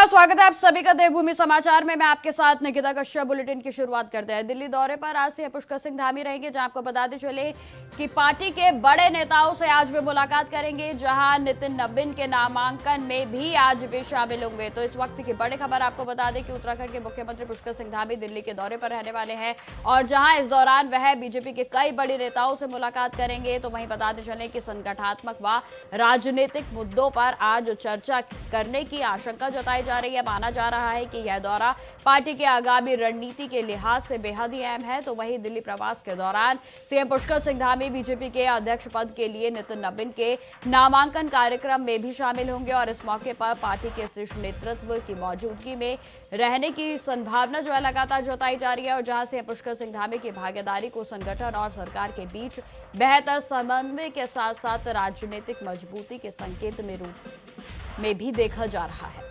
स्वागत है आप सभी का देवभूमि समाचार में। मैं आपके साथ निकिता कश्यप। बुलेटिन की शुरुआत करते हैं। दिल्ली दौरे पर आज से पुष्कर सिंह धामी रहेंगे, जहां आपको बताते चले कि पार्टी के बड़े नेताओं से आज वे मुलाकात करेंगे, जहां नितिन नवीन के नामांकन में भी आज वे शामिल होंगे। तो इस वक्त की बड़ी खबर आपको बता दें कि उत्तराखंड के मुख्यमंत्री पुष्कर सिंह धामी दिल्ली के दौरे पर रहने वाले हैं और जहां इस दौरान वह बीजेपी के कई बड़े नेताओं से मुलाकात करेंगे। तो वहीं बताते चले कि संगठनात्मक व राजनीतिक मुद्दों पर आज चर्चा करने की आशंका जताई जा रही है। माना जा रहा है कि यह दौरा पार्टी के आगामी रणनीति के लिहाज से बेहद ही अहम है। तो वहीं दिल्ली प्रवास के दौरान सीएम पुष्कर सिंह धामी बीजेपी के अध्यक्ष पद के लिए नितिन नवीन के नामांकन कार्यक्रम में भी शामिल होंगे और इस मौके पर पार्टी के शीर्ष नेतृत्व की मौजूदगी में रहने की संभावना जो है लगातार जताई जा रही है। और जहां सीएम पुष्कर सिंह धामी की भागीदारी को संगठन और सरकार के बीच बेहतर समन्वय के साथ साथ राजनीतिक मजबूती के संकेत में रूप में भी देखा जा रहा है।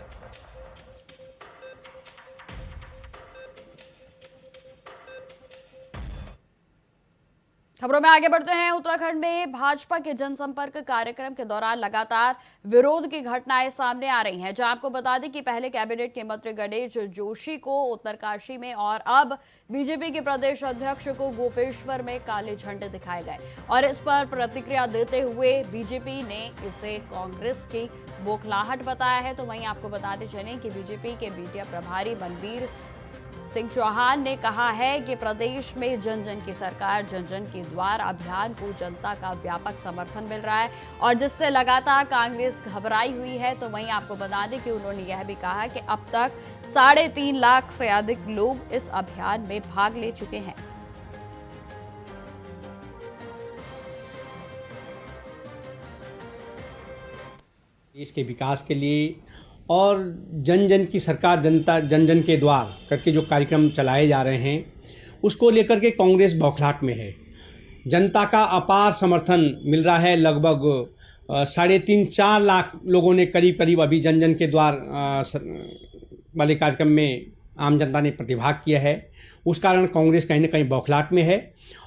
खबरों में आगे बढ़ते हैं। उत्तराखंड में भाजपा के जनसंपर्क कार्यक्रम के दौरान लगातार विरोध की घटनाएं सामने आ रही हैं, जहां आपको बता दें कि पहले कैबिनेट के मंत्री गणेश जोशी को उत्तरकाशी में और अब बीजेपी के प्रदेश अध्यक्ष को गोपेश्वर में काले झंडे दिखाए गए और इस पर प्रतिक्रिया देते हुए बीजेपी ने इसे कांग्रेस की बौखलाहट बताया है। तो वहीं आपको बताते चलें कि बीजेपी के मीडिया प्रभारी मनवीर सिंह चौहान ने कहा है कि प्रदेश में जन जन की सरकार जन जन के द्वार अभियान को जनता का व्यापक समर्थन मिल रहा है और जिससे लगातार कांग्रेस घबराई हुई है। तो वहीं आपको बता दें कि उन्होंने यह भी कहा कि अब तक 3.5 लाख से अधिक लोग इस अभियान में भाग ले चुके हैं। देश के विकास के लिए और जन जन की सरकार जनता जन जन के द्वार करके जो कार्यक्रम चलाए जा रहे हैं उसको लेकर के कांग्रेस बौखलाहट में है। जनता का अपार समर्थन मिल रहा है। लगभग 3.5-4 लाख लोगों ने करीब अभी जन जन के द्वार वाले कार्यक्रम में आम जनता ने प्रतिभाग किया है। उस कारण कांग्रेस कहीं ना कहीं बौखलाहट में है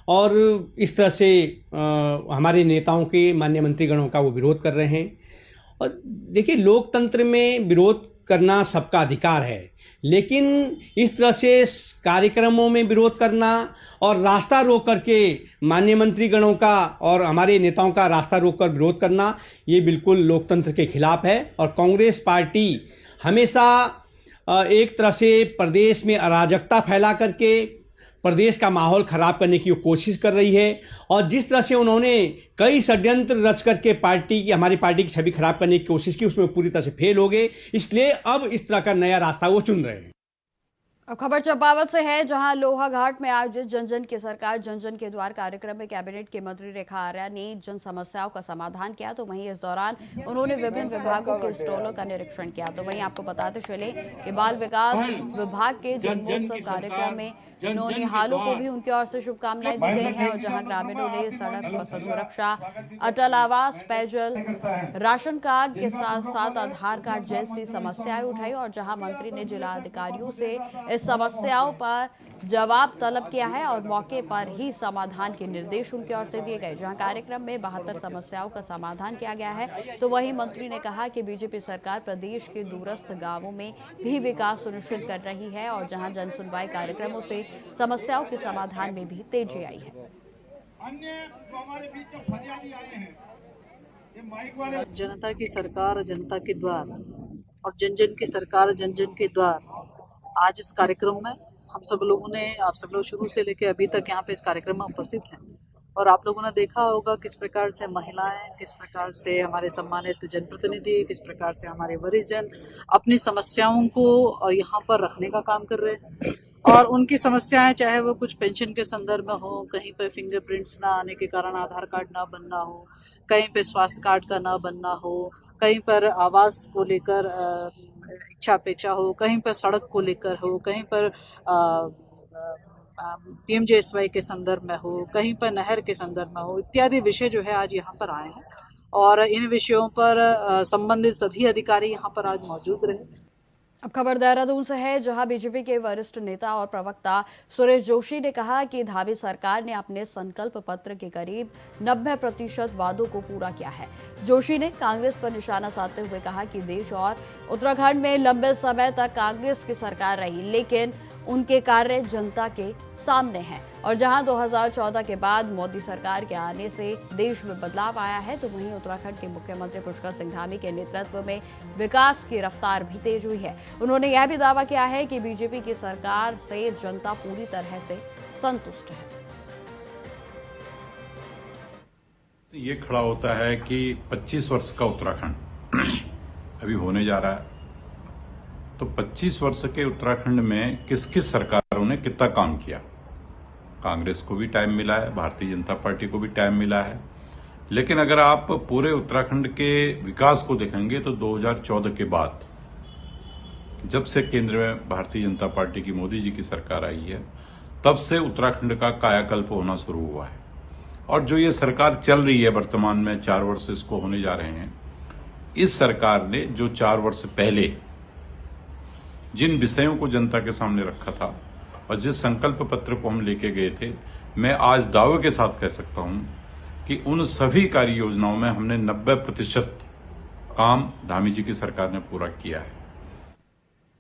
और इस तरह से हमारे नेताओं के माननीय मंत्रीगणों का वो विरोध कर रहे हैं। और देखिए, लोकतंत्र में विरोध करना सबका अधिकार है, लेकिन इस तरह से कार्यक्रमों में विरोध करना और रास्ता रोक करके माननीय मंत्रीगणों का और हमारे नेताओं का रास्ता रोक कर विरोध करना, ये बिल्कुल लोकतंत्र के खिलाफ है। और कांग्रेस पार्टी हमेशा एक तरह से प्रदेश में अराजकता फैला करके प्रदेश का माहौल खराब करने की कोशिश कर रही है और जिस तरह से उन्होंने कई षड्यंत्र रच करके हमारी पार्टी की छवि खराब करने की कोशिश की, उसमें पूरी तरह से फेल हो गए। इसलिए अब इस तरह का नया रास्ता वो चुन रहे हैं। अब खबर चंपावत से है, जहां लोहाघाट में आयोजित जन जन की सरकार जन जन के द्वार कार्यक्रम में कैबिनेट के मंत्री रेखा आर्या ने जन समस्याओं का समाधान किया। तो वहीं इस दौरान उन्होंने विभिन्न विभागों के स्टॉलों का निरीक्षण किया। तो वहीं आपको बताते चले कि बाल विकास विभाग के जन्मोत्सव कार्यक्रम में नौनिहालों को भी उनकी ओर से शुभकामनाएं दी गई हैं और जहां ग्रामीणों ने सड़क, फसल सुरक्षा, अटल आवास, पेयजल, राशन कार्ड के साथ साथ आधार कार्ड जैसी समस्याएं उठाई और जहां मंत्री ने जिला अधिकारियों से इस समस्याओं पर जवाब तलब किया है और मौके पर ही समाधान के निर्देश उनकी ओर से दिए गए। जहां कार्यक्रम में 72 समस्याओं का समाधान किया गया है। तो वहीं मंत्री ने कहा कि बीजेपी सरकार प्रदेश के दूरस्थ गांवों में भी विकास सुनिश्चित कर रही है और जहां जन सुनवाई कार्यक्रमों से समस्याओं के समाधान में भी तेजी आई है। जनता की सरकार जनता के द्वार और जन जन की सरकार जन जन के द्वार, आज इस कार्यक्रम में हम सब लोगों ने, आप सब लोग शुरू से लेकर अभी तक यहाँ पे इस कार्यक्रम में उपस्थित हैं और आप लोगों ने देखा होगा किस प्रकार से महिलाएं, किस प्रकार से हमारे सम्मानित जनप्रतिनिधि, किस प्रकार से हमारे वरिष्ठ जन अपनी समस्याओं को यहाँ पर रखने का काम कर रहे हैं। और उनकी समस्याएं, चाहे वो कुछ पेंशन के संदर्भ में हो, कहीं पे फिंगरप्रिंट्स ना आने के कारण आधार कार्ड ना बनना हो, कहीं पे स्वास्थ्य कार्ड का ना बनना हो, कहीं पर आवास को लेकर इच्छा अपेक्षा हो, कहीं पर सड़क को लेकर हो, कहीं पर PMJSY के संदर्भ में हो, कहीं पर नहर के संदर्भ में हो, इत्यादि विषय जो है आज यहाँ पर आए हैं और इन विषयों पर संबंधित सभी अधिकारी यहाँ पर आज मौजूद रहे। अब खबर देहरादून से है, जहां बीजेपी के वरिष्ठ नेता और प्रवक्ता सुरेश जोशी ने कहा कि धामी सरकार ने अपने संकल्प पत्र के करीब 90% वादों को पूरा किया है। जोशी ने कांग्रेस पर निशाना साधते हुए कहा कि देश और उत्तराखंड में लंबे समय तक कांग्रेस की सरकार रही, लेकिन उनके कार्य जनता के सामने हैं। और जहां 2014 के बाद मोदी सरकार के आने से देश में बदलाव आया है, तो वहीं उत्तराखंड के मुख्यमंत्री पुष्कर सिंह धामी के नेतृत्व में विकास की रफ्तार भी तेज हुई है। उन्होंने यह भी दावा किया है कि बीजेपी की सरकार से जनता पूरी तरह से संतुष्ट है। ये खड़ा होता है कि 25 वर्ष का उत्तराखंड अभी होने जा रहा है, तो 25 वर्ष के उत्तराखंड में किस किस सरकारों ने कितना काम किया। कांग्रेस को भी टाइम मिला है, भारतीय जनता पार्टी को भी टाइम मिला है, लेकिन अगर आप पूरे उत्तराखंड के विकास को देखेंगे तो 2014 के बाद जब से केंद्र में भारतीय जनता पार्टी की मोदी जी की सरकार आई है, तब से उत्तराखंड का कायाकल्प होना शुरू हुआ है। और जो ये सरकार चल रही है वर्तमान में, 4 वर्ष इसको होने जा रहे हैं, इस सरकार ने जो 4 वर्ष पहले जिन विषयों को जनता के सामने रखा था और जिस संकल्प पत्र को हम लेके गए थे, मैं आज दावे के साथ कह सकता हूं कि उन सभी कार्य योजनाओं में हमने 90% काम धामी जी की सरकार ने पूरा किया है।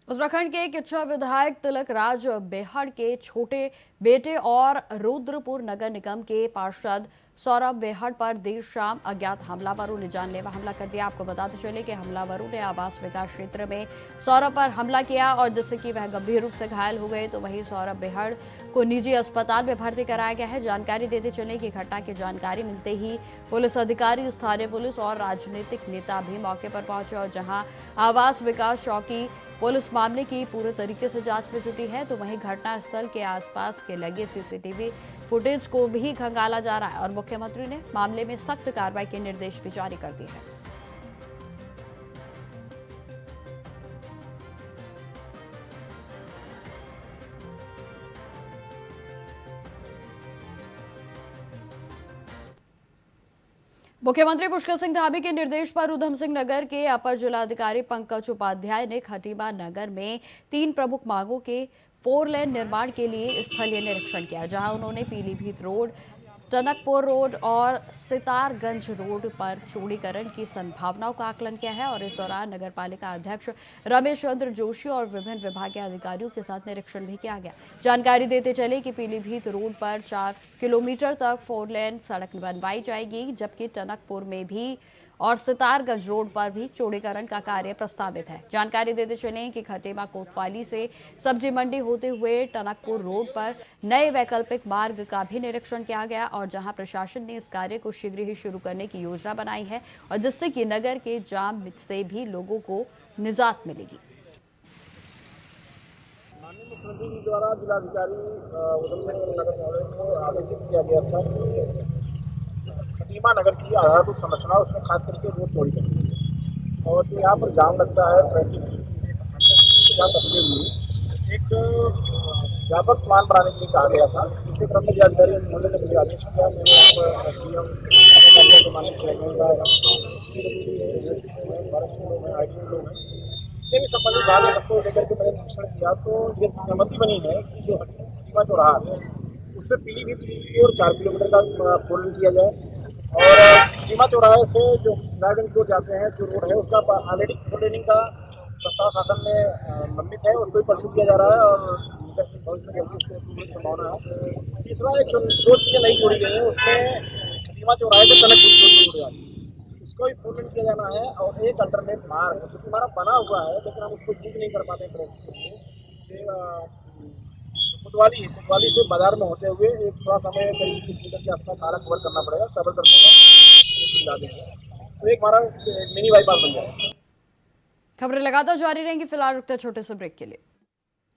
उत्तराखंड के किच्छा विधायक तिलक राज बेहड़ के छोटे बेटे और रुद्रपुर नगर निगम के पार्षद सौरभ बेहड़ पर देर शाम अज्ञात हमलावरों ने जानलेवा हमला कर दिया। आपको बताते चले कि हमलावरों ने आवास विकास क्षेत्र में सौरभ पर हमला किया और जिससे कि वह गंभीर रूप से घायल हो गए। तो वहीं सौरभ बेहड़ को निजी अस्पताल में भर्ती कराया गया है। जानकारी देते चले कि घटना की जानकारी मिलते ही पुलिस अधिकारी, स्थानीय पुलिस और राजनीतिक नेता भी मौके पर पहुंचे और जहां आवास विकास चौकी पुलिस मामले की पूरे तरीके से जांच में जुटी है, तो वहीं घटनास्थल के आसपास के लगे सीसीटीवी फुटेज को भी खंगाला जा रहा है और मुख्यमंत्री ने मामले में सख्त कार्रवाई के निर्देश भी जारी कर दिए हैं। मुख्यमंत्री पुष्कर सिंह धामी के निर्देश पर उधम सिंह नगर के अपर जिलाधिकारी पंकज उपाध्याय ने खटीमा नगर में 3 प्रमुख मांगों के 4 लेन निर्माण के लिए स्थलीय निरीक्षण किया, जहां उन्होंने पीलीभीत रोड, टनकपुर रोड और सितारगंज रोड पर चौड़ीकरण की संभावनाओं का आकलन किया है। और इस दौरान नगरपालिका अध्यक्ष रमेश चंद्र जोशी और विभिन्न विभागीय अधिकारियों के साथ निरीक्षण भी किया गया। जानकारी देते चले कि पीलीभीत रोड पर 4 किलोमीटर तक 4 लेन सड़क बनवाई जाएगी, जबकि टनकपुर में भी और सितारगंज रोड पर भी चौड़ीकरण का कार्य प्रस्तावित है। जानकारी देते चले कि खटीमा कोतवाली से सब्जी मंडी होते हुए टनकपुर रोड पर नए वैकल्पिक मार्ग का भी निरीक्षण किया गया और जहां प्रशासन ने इस कार्य को शीघ्र ही शुरू करने की योजना बनाई है और जिससे कि नगर के जाम से भी लोगों को निजात मिलेगी। माननीय मुख्यमंत्री जी द्वारा जिलाधिकारी उधम सिंह नगर महोदय को आदेशित किया गया था खटीमा नगर की आधारभूत संरचना, उसमें खास करके रोड चौड़ी करनी और जो यहाँ पर जाम लगता है ट्रैफिक ध्यान रखते हुए एक व्यापक प्लान बनाने के लिए कहा गया था। इसके क्रम में जिलाधिकारी महोदय ने मुझे आदेश दिया। मैंने यहाँ पर SDM माननीय चेयरमैन लोग हैं, जितने भी संबंधित भाग है सबको लेकर के मैंने निरीक्षण किया, तो ये सहमति बनी है कि जो खटीमा चौराहा है उससे पीलीभीत की ओर 4 किलोमीटर का 4 लेन किया जाए और खटीमा चौराहे से जो सितारगंज की ओर जाते हैं जो रोड है उसका ऑलरेडी 4 लेनिंग का प्रस्ताव शासन में लंबित है, उसको भी परसू किया जा रहा है और भविष्य में जल्दी उसको अप्रूवल की संभावना है। तीसरा एक 2 चीज़ें नहीं जोड़ी गई हैं, उसमें खटीमा चौराहे से टनकपुर रोड जाती है, उसको भी 4 लेन किया जाना है और एक अल्टरनेट मार्ग जो हमारा बना हुआ है लेकिन हम उसको यूज नहीं कर पाते हैं। कोतवाली से बाजार में होते हुए एक थोड़ा समय करीब 30 मीटर के आसपास नाला कवर करना पड़ेगा, कवर करने का देंगे तो एक हमारा मिनी बाईपास बन जाएगा। खबरें लगातार जारी रहेंगी, फिलहाल रुकते छोटे से ब्रेक के लिए।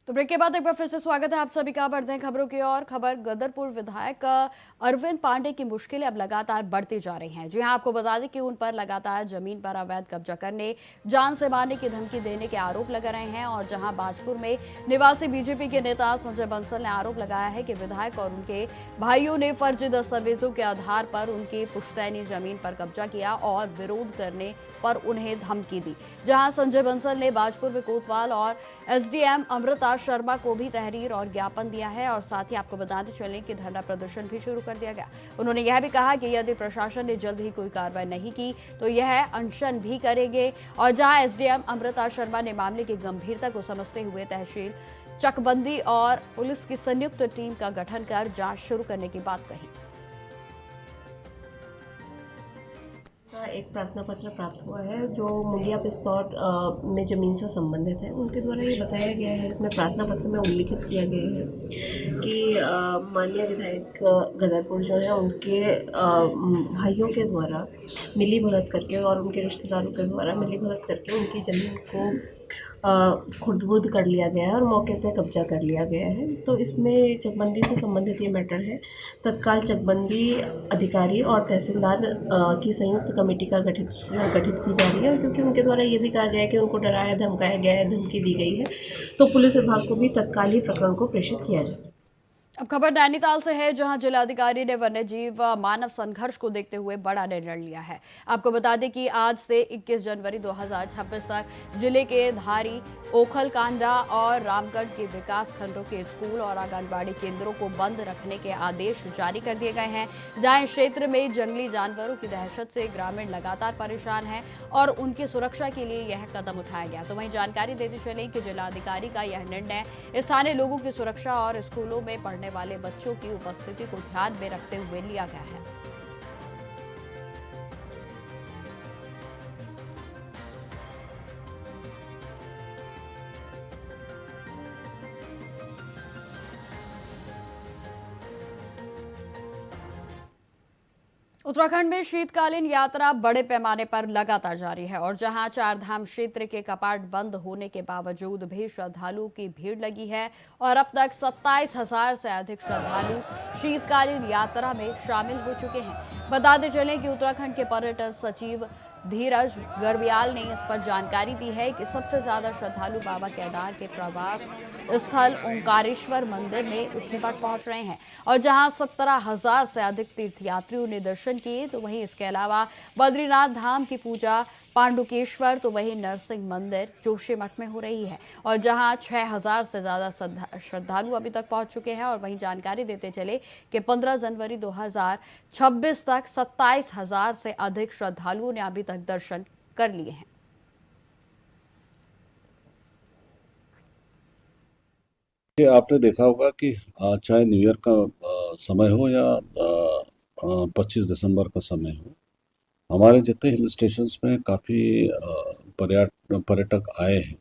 तो ब्रेक के बाद एक बार फिर से स्वागत है आप सभी का। बढ़ते हैं खबरों की ओर। खबर गदरपुर विधायक अरविंद पांडे की मुश्किलें अब लगातार बढ़ती जा रही हैं। जी हां, आपको बता दें कि उन पर लगातार जमीन पर अवैध कब्जा करने, जान से मारने की धमकी देने के आरोप लगा रहे हैं। और जहां बाजपुर में निवासी बीजेपी के नेता संजय बंसल ने आरोप लगाया है कि विधायक और उनके भाइयों ने फर्जी दस्तावेजों के आधार पर उनकी पुश्तैनी जमीन पर कब्जा किया और विरोध करने पर उन्हें धमकी दी। जहां संजय बंसल ने बाजपुर में कोतवाल और एसडीएम अमृता शर्मा को भी तहरीर और ज्ञापन दिया है। और साथ ही आपको बताते चलें कि धरना प्रदर्शन भी शुरू कर दिया गया। उन्होंने यह भी कहा कि यदि प्रशासन ने जल्द ही कोई कार्रवाई नहीं की तो यह अनशन भी करेंगे। और जहां एसडीएम अमृता शर्मा ने मामले की गंभीरता को समझते हुए तहसील चकबंदी और पुलिस की संयुक्त टीम का गठन कर जांच शुरू करने की बात कही। एक प्रार्थना पत्र प्राप्त हुआ है जो मुंगिया पिस्तौर में ज़मीन से संबंधित है। उनके द्वारा ये बताया गया है, इसमें प्रार्थना पत्र में उल्लिखित किया गया है कि माननीय विधायक गदरपुर जो है उनके भाइयों के द्वारा मिली भगत करके और उनके रिश्तेदारों के द्वारा मिली भगत करके उनकी ज़मीन को खुर्द-बुर्द कर लिया गया है और मौके पे कब्जा कर लिया गया है। तो इसमें चकबंदी से संबंधित ये मैटर है। तत्काल चकबंदी अधिकारी और तहसीलदार की संयुक्त कमेटी का गठित की जा रही है, क्योंकि उनके द्वारा ये भी कहा गया है कि उनको डराया धमकाया गया है, धमकी दी गई है। तो पुलिस विभाग को भी तत्काल ही प्रकरण को प्रेषित किया जाए। अब खबर नैनीताल से है, जहां जिलाधिकारी ने वन्यजीव मानव संघर्ष को देखते हुए बड़ा निर्णय लिया है। आपको बता दें कि आज से 21 जनवरी 2026 तक जिले के धारी, ओखल कांडा और रामगढ़ के विकास खंडों के स्कूल और आंगनबाड़ी केंद्रों को बंद रखने के आदेश जारी कर दिए गए हैं। जहां इस क्षेत्र में जंगली जानवरों की दहशत से ग्रामीण लगातार परेशान हैं और उनकी सुरक्षा के लिए यह कदम उठाया गया। तो वहीं जानकारी देते चले कि जिलाधिकारी का यह निर्णय स्थानीय लोगों की सुरक्षा और स्कूलों में पढ़ने वाले बच्चों की उपस्थिति को ध्यान में रखते हुए लिया गया है। उत्तराखंड में शीतकालीन यात्रा बड़े पैमाने पर लगातार जारी है। और जहां चार धाम क्षेत्र के कपाट बंद होने के बावजूद भी श्रद्धालुओं की भीड़ लगी है और अब तक 27,000 से अधिक श्रद्धालु शीतकालीन यात्रा में शामिल हो चुके हैं। बताते चलें कि उत्तराखंड के पर्यटन सचिव धीरज गर्ब्याल ने इस पर जानकारी दी है कि सबसे ज्यादा श्रद्धालु बाबा केदार के प्रवास स्थल ओंकारेश्वर मंदिर में उखीमठ पहुंच रहे हैं। और जहां 17,000 से अधिक तीर्थयात्रियों ने दर्शन किए, तो वहीं इसके अलावा बद्रीनाथ धाम की पूजा पांडुकेश्वर, तो वहीं नरसिंह मंदिर जोशीमठ में हो रही है। और जहां 6,000 से ज्यादा श्रद्धालु अभी तक पहुंच चुके हैं। और वहीं जानकारी देते चले कि 15 जनवरी 2026 तक 27,000 से अधिक श्रद्धालुओं ने अभी तक दर्शन कर लिए हैं। आपने देखा होगा कि चाहे न्यू ईयर का समय हो या 25 दिसंबर का समय हो, हमारे जितने हिल स्टेशंस में काफ़ी पर्यटक आए हैं।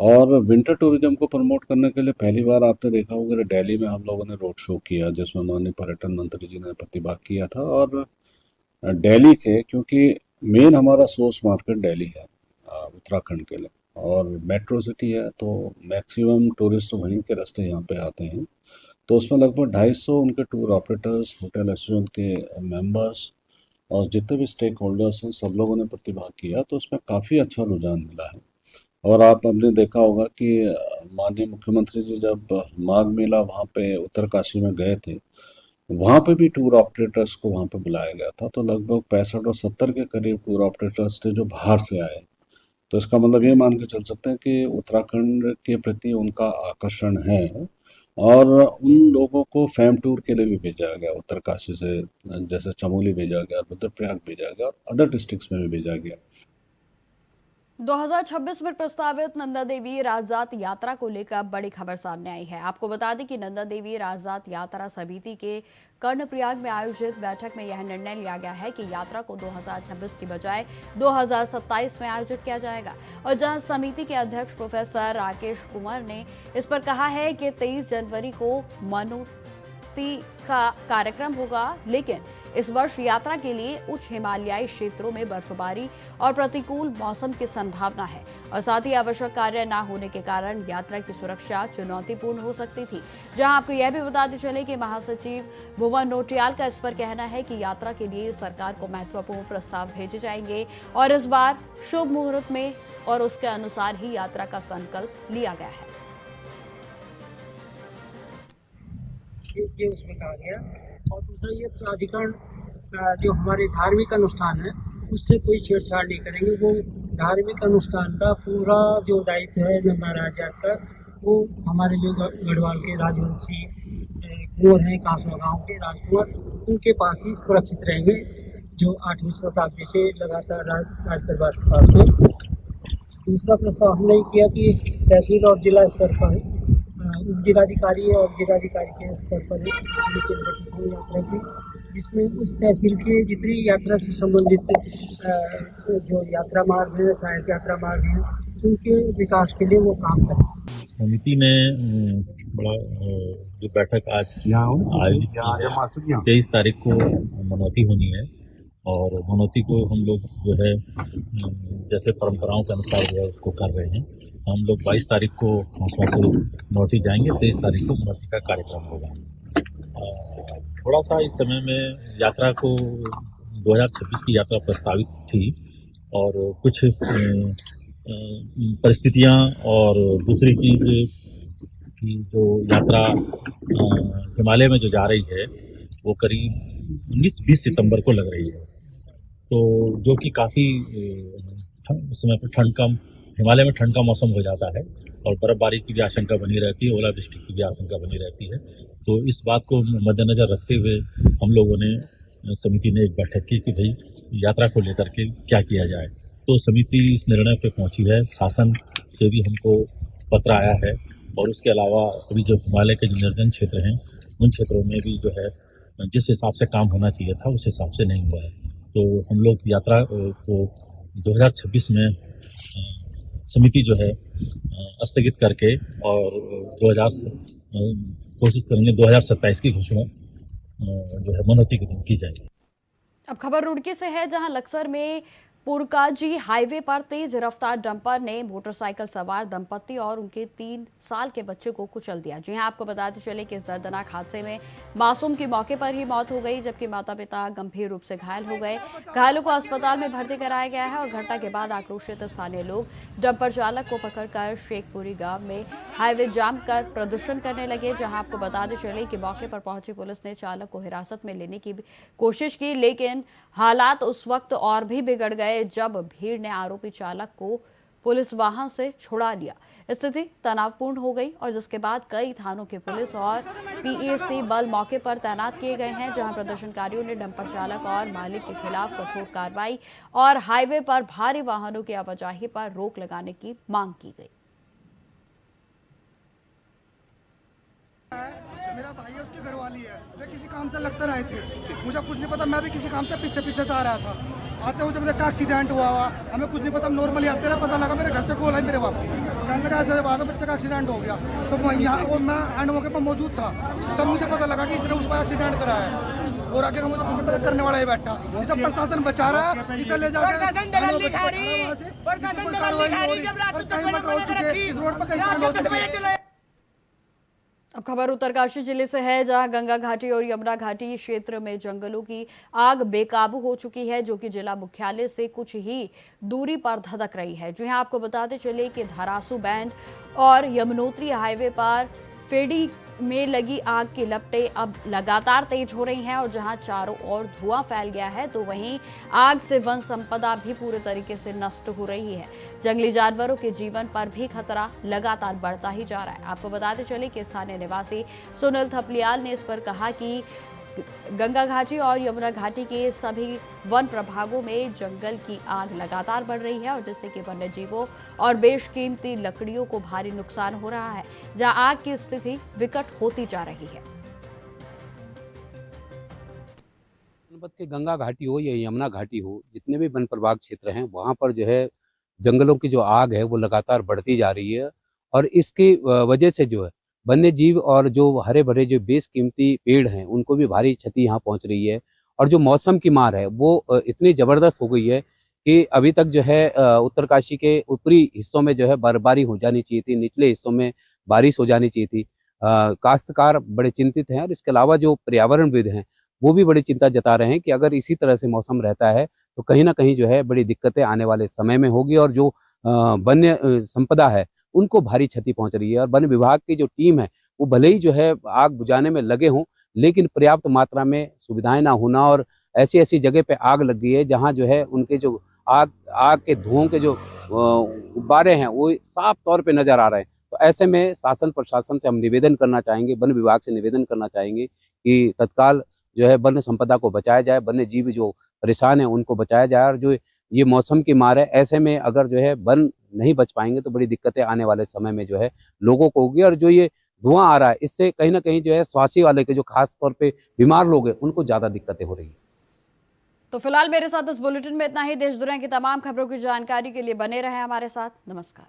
और विंटर टूरिज्म को प्रमोट करने के लिए पहली बार आपने देखा होगा कि दिल्ली में हम लोगों ने रोड शो किया, जिसमें माननीय पर्यटन मंत्री जी ने प्रतिभाग किया था। और दिल्ली के, क्योंकि मेन हमारा सोर्स मार्केट दिल्ली है उत्तराखंड के लिए, और मेट्रो सिटी है, तो मैक्सिमम टूरिस्ट वहीं के रास्ते यहाँ पे आते हैं। तो उसमें लगभग 250 उनके टूर ऑपरेटर्स, होटल एसोसिएशन के मेंबर्स और जितने भी स्टेक होल्डर्स हैं, सब लोगों ने प्रतिभाग किया। तो उसमें काफ़ी अच्छा रुझान मिला है। और आपने देखा होगा कि माननीय मुख्यमंत्री जी जब माघ मेला वहाँ पे उत्तरकाशी में गए थे, वहाँ पे भी टूर ऑपरेटर्स को वहाँ पे बुलाया गया था। तो लगभग 65 और 70 के करीब टूर ऑपरेटर्स थे जो बाहर से आए। तो इसका मतलब ये मान के चल सकते हैं कि उत्तराखंड के प्रति उनका आकर्षण है। और उन लोगों को फैम टूर के लिए भी भेजा गया, उत्तरकाशी से जैसे चमोली भेजा गया, रुद्रप्रयाग भेजा गया और अदर डिस्ट्रिक्ट्स में भी भेजा गया। 2026 में प्रस्तावित नंदा देवी राजजात यात्रा को लेकर बड़ी खबर सामने आई है। आपको बता दें कि नंदा देवी राजजात यात्रा समिति के कर्णप्रयाग में आयोजित बैठक में यह निर्णय लिया गया है कि यात्रा को 2026 की बजाय 2027 में आयोजित किया जाएगा। और जहां समिति के अध्यक्ष प्रोफेसर राकेश कुमार ने इस पर कहा है कि 23 जनवरी को मनोती का कार्यक्रम होगा, लेकिन इस वर्ष यात्रा के लिए उच्च हिमालयी क्षेत्रों में बर्फबारी और प्रतिकूल मौसम की संभावना है और साथ ही आवश्यक कार्य न होने के कारण यात्रा की सुरक्षा चुनौतीपूर्ण हो सकती थी। जहां आपको यह भी बताते चले कि महासचिव भुवन नोटियाल का इस पर कहना है कि यात्रा के लिए सरकार को महत्वपूर्ण प्रस्ताव भेजे जाएंगे और इस बार शुभ मुहूर्त में और उसके अनुसार ही यात्रा का संकल्प लिया गया है। ये उसमें कहा गया। और दूसरा ये प्राधिकरण जो हमारे धार्मिक अनुष्ठान है उससे कोई छेड़छाड़ नहीं करेंगे। वो धार्मिक अनुष्ठान का पूरा जो दायित्व है नंदा राजा का, वो हमारे जो गढ़वाल के राजवंशी कुंवर हैं, कांसवा गांव के राजकुंवर, उनके पास ही सुरक्षित रहेंगे, जो 8वीं शताब्दी से लगातार राज परिवार के पास है। दूसरा प्रस्ताव हमने किया कि तहसील और जिला स्तर पर उप जिलाधिकारी और जिलाधिकारी के स्तर पर एक समिति गठित हो यात्रा की, जिसमें उस तहसील के जितनी यात्रा से संबंधित जो यात्रा मार्ग है, सहायक यात्रा मार्ग है, उनके विकास के लिए वो काम करें। समिति ने बड़ा जो बैठक आज आयोजित की है, 23 तारीख को मनौती होनी है और मनौती को हम लोग जो है जैसे परंपराओं के अनुसार जो है उसको कर रहे हैं। हम लोग 22 तारीख को खासवा से मनौती जाएंगे, 23 तारीख को मनौती का कार्यक्रम होगा। थोड़ा सा इस समय में यात्रा को 2026 की यात्रा प्रस्तावित थी और कुछ परिस्थितियां और दूसरी चीज़ की जो यात्रा हिमालय में जो जा रही है वो करीब 19-20 सितंबर को लग रही है, तो जो कि काफ़ी समय पर ठंड का हिमालय में ठंड का मौसम हो जाता है और बर्फबारी की भी आशंका बनी रहती है, ओलावृष्टि की भी आशंका बनी रहती है। तो इस बात को मद्देनजर रखते हुए हम लोगों ने समिति ने एक बैठक की कि भाई यात्रा को लेकर के क्या किया जाए। तो समिति इस निर्णय पे पहुंची है, शासन से भी हमको पत्र आया है और उसके अलावा अभी जो हिमालय के जो निर्जन क्षेत्र हैं उन क्षेत्रों में भी जो है जिस हिसाब से काम होना चाहिए था उस हिसाब से नहीं हुआ है। तो हम लोग यात्रा को 2026 में समिति जो है स्थगित करके और कोशिश करेंगे 2027 की घोषणा जो है मनौती के दिन की जाएगी। अब खबर रुड़की से है, जहां लक्सर में पुरकाजी हाईवे पर तेज रफ्तार डंपर ने मोटरसाइकिल सवार दंपति और उनके 3 साल के बच्चे को कुचल दिया। जी हां, आपको बताते चले कि इस दर्दनाक हादसे में मासूम की मौके पर ही मौत हो गई, जबकि माता पिता गंभीर रूप से घायल हो गए। घायलों को अस्पताल में भर्ती कराया गया है और घटना के बाद आक्रोशित स्थानीय लोग डंपर चालक को पकड़कर शेखपुरी गांव में हाईवे जाम कर प्रदर्शन करने लगे। जहां आपको बताते चले कि मौके पर पहुंची पुलिस ने चालक को हिरासत में लेने की कोशिश की, लेकिन हालात उस वक्त और भी बिगड़ गए जब भीड़ ने आरोपी चालक को पुलिस वाहन से छुड़ा लिया। स्थिति तनावपूर्ण हो गई और जिसके बाद कई थानों के पुलिस और पीएसी बल मौके पर तैनात किए गए हैं, जहां प्रदर्शनकारियों ने डंपर चालक और मालिक के खिलाफ कठोर कार्रवाई और हाईवे पर भारी वाहनों की आवाजाही पर रोक लगाने की मांग की गई। मेरा भाई है, उसकी घरवाली है, वे किसी काम से लक्सर आए थे, मुझे कुछ नहीं पता, मैं भी किसी काम से पीछे से आ रहा था। आते हुए जब देखा एक्सीडेंट हुआ, हमें कुछ नहीं पता, नॉर्मली आते रहे, पता लगा मेरे घर से कॉल है मेरे बाप, कहने लगा ऐसे बात है, बच्चे का एक्सीडेंट हो गया। तो मैं यहाँ मैं एंड मौके पर मौजूद था, तब मुझे पता लगा कि इसने उस पर एक्सीडेंट कराया है और आगे का मुझे मदद करने वाला ही बैठा। इसे प्रशासन बचा रहा है, इसे ले जाकर इस रोड पर कहीं। अब खबर उत्तरकाशी जिले से है, जहां गंगा घाटी और यमुना घाटी क्षेत्र में जंगलों की आग बेकाबू हो चुकी है, जो कि जिला मुख्यालय से कुछ ही दूरी पर धधक रही है। जी हां, आपको बताते चले कि धारासू बैंड और यमुनोत्री हाईवे पर फेडी में लगी आग की लपटें अब लगातार तेज हो रही हैं और जहां चारों ओर धुआं फैल गया है, तो वहीं आग से वन संपदा भी पूरे तरीके से नष्ट हो रही है। जंगली जानवरों के जीवन पर भी खतरा लगातार बढ़ता ही जा रहा है। आपको बताते चले कि स्थानीय निवासी सुनील थपलियाल ने इस पर कहा कि गंगा घाटी और यमुना घाटी के सभी वन प्रभागों में जंगल की आग लगातार बढ़ रही है और जिससे कि वन्य जीवों और बेशकीमती लकड़ियों को भारी नुकसान हो रहा है, जहां आग की स्थिति विकट होती जा रही है। के गंगा घाटी हो या यमुना घाटी हो, जितने भी वन प्रभाग क्षेत्र हैं वहाँ पर जो है जंगलों की जो आग है वो लगातार बढ़ती जा रही है और इसकी वजह से जो है वन्य जीव और जो हरे भरे जो बेशकीमती पेड़ हैं उनको भी भारी क्षति यहाँ पहुँच रही है और जो मौसम की मार है वो इतनी ज़बरदस्त हो गई है कि अभी तक जो है उत्तरकाशी के ऊपरी हिस्सों में जो है बर्फबारी हो जानी चाहिए थी, निचले हिस्सों में बारिश हो जानी चाहिए थी। काश्तकार बड़े चिंतित हैं और इसके अलावा जो पर्यावरणविद हैं वो भी बड़ी चिंता जता रहे हैं कि अगर इसी तरह से मौसम रहता है तो कहीं न कहीं जो है बड़ी दिक्कतें आने वाले समय में होगी और जो वन्य संपदा है उनको भारी क्षति पहुँच रही है। और वन विभाग की जो टीम है वो भले ही जो है आग बुझाने में लगे हों, लेकिन पर्याप्त मात्रा में सुविधाएँ ना होना और ऐसी-ऐसी जगह पे आग लग गई है जहाँ जो है उनके जो आग आग के धुओं के जो गुब्बारे हैं वो साफ तौर पे नज़र आ रहे हैं। तो ऐसे में शासन प्रशासन से हम निवेदन करना चाहेंगे, वन विभाग से निवेदन करना चाहेंगे कि तत्काल जो है वन्य संपदा को बचाया जाए, वन्य जीव जो परेशान हैं उनको बचाया जाए। और जो ये मौसम की मार है, ऐसे में अगर जो है वन नहीं बच पाएंगे तो बड़ी दिक्कतें आने वाले समय में जो है लोगों को होगी। और जो ये धुआं आ रहा है इससे कहीं न कहीं जो है श्वासी वाले के जो खास तौर पे बीमार लोग हैं उनको ज़्यादा दिक्कतें हो रही हैं। तो फिलहाल मेरे साथ इस बुलेटिन में इतना ही। देश दुनिया की तमाम खबरों की जानकारी के लिए बने रहें हमारे साथ। नमस्कार।